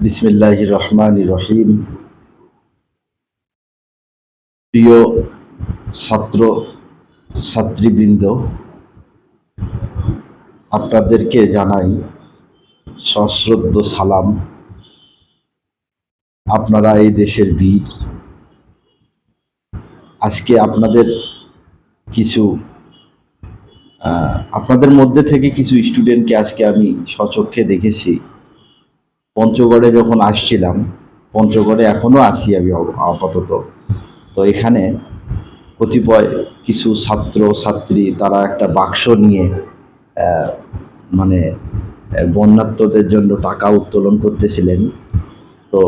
বিসমিল্লাহির রহমানির রহিম। প্রিয় ছাত্র ছাত্রীবৃন্দ, আপনাদেরকে জানাই সশ্রদ্ধ সালাম। আপনারা এই দেশের বীর। আজকে কিছু আপনাদের মধ্যে থেকে কিছু স্টুডেন্টকে আজকে আমি স্বচক্ষে দেখেছি। পঞ্চগড়ে যখন আসছিলাম, পঞ্চগড়ে এখনও আসি আমি আপাতত। তো এখানে কতিপয় কিছু ছাত্র ছাত্রী তারা একটা বাক্স নিয়ে মানে বন্যার্তদের জন্য টাকা উত্তোলন করতেছিলেন। তো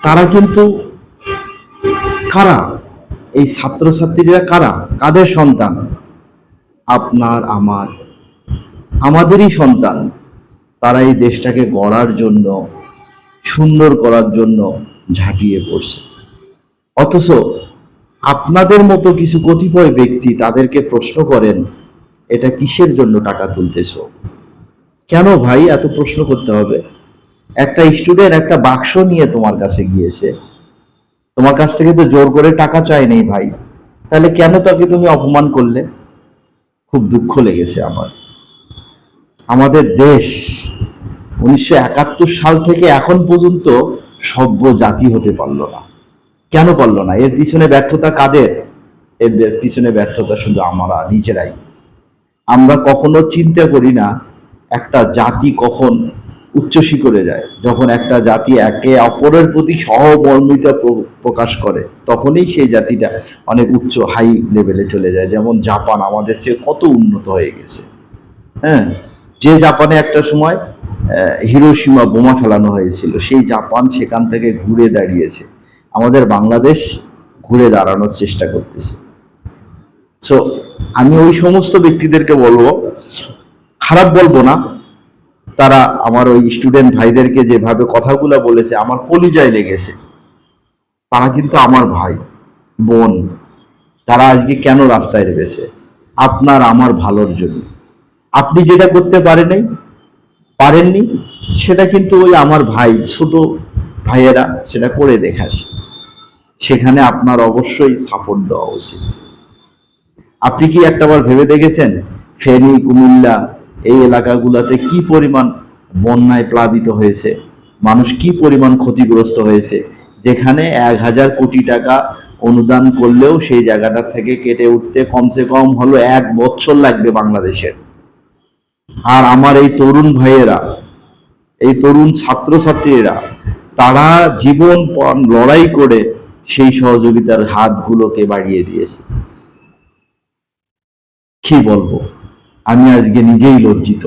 তারা কিন্তু কারা? এই ছাত্রছাত্রীরা কারা? কাদের সন্তান? আপনার, আমাদেরই সন্তান। তারা এই দেশটাকে গড়ার জন্য, সুন্দর করার জন্য ঝাঁপিয়ে পড়ছে। অথচ আপনাদের মতো কিছু কতিপয় ব্যক্তি তাদেরকে প্রশ্ন করেন, এটা কিসের জন্য টাকা তুলতেছ? কেন ভাই এত প্রশ্ন করতে হবে? একটা স্টুডেন্ট একটা বাক্স নিয়ে তোমার কাছে গিয়েছে, তোমার কাছ থেকে তো জোর করে টাকা চায়নি ভাই, তাহলে কেন তাকে তুমি অপমান করলে? খুব দুঃখ লেগেছে আমার। আমাদের দেশ 1971 সাল থেকে এখন পর্যন্ত সভ্য জাতি হতে পারলো না। কেন পারলো না? এর পিছনে ব্যর্থতা কাদের? এর পিছনে ব্যর্থতা শুধু আমরা নিজেরাই। আমরা কখনো চিন্তা করি না একটা জাতি কখন উচ্চ শিখরে যায়। যখন একটা জাতি একে অপরের প্রতি সহমর্মিতা প্রকাশ করে, তখনই সেই জাতিটা অনেক উচ্চ হাই লেভেলে চলে যায়। যেমন জাপান আমাদের চেয়ে কত উন্নত হয়ে গেছে। হ্যাঁ, যে জাপানে একটা সময় হিরোশিমা বোমা ফেলানো হয়েছিল, সেই জাপান সেখান থেকে ঘুরে দাঁড়িয়েছে। আমাদের বাংলাদেশ ঘুরে দাঁড়ানোর চেষ্টা করতেছে। সো আমি ওই সমস্ত ব্যক্তিদেরকে বলবো, খারাপ বলবো না, তারা আমার ওই স্টুডেন্ট ভাইদেরকে যেভাবে কথাগুলো বলেছে আমার কলিজায় লেগেছে। তারা কিন্তু আমার ভাই বোন। তারা আজকে কেন রাস্তায় নেমেছে? আপনার আমার ভালোর জন্য। আপনি যেটা করতে পারেননি, সেটা কিন্তু ওই আমার ভাই, ছোট ভাইয়েরা সেটা করে দেখাচ্ছে। সেখানে আপনার অবশ্যই সাপোর্ট দেওয়া উচিত। আপনি কি একটাবার ভেবে দেখেছেন ফেনী, কুমিল্লা এই এলাকাগুলোতে কি পরিমাণ বন্যায় প্লাবিত হয়েছে, মানুষ কি পরিমাণ ক্ষতিগ্রস্ত হয়েছে? যেখানে 1000 কোটি টাকা অনুদান করলেও সেই জায়গাটা থেকে কেটে উঠতে কমসে কম হলো 1 বছর লাগবে বাংলাদেশের। আর আমার এই তরুণ ভাইয়েরা, এই তরুণ ছাত্রছাত্রীরা, তারা জীবনপণ লড়াই করে সেই সহযোগিতার হাতগুলোকে বাড়িয়ে দিয়েছে। কি বলবো, আমি আজকে নিজেই লজ্জিত।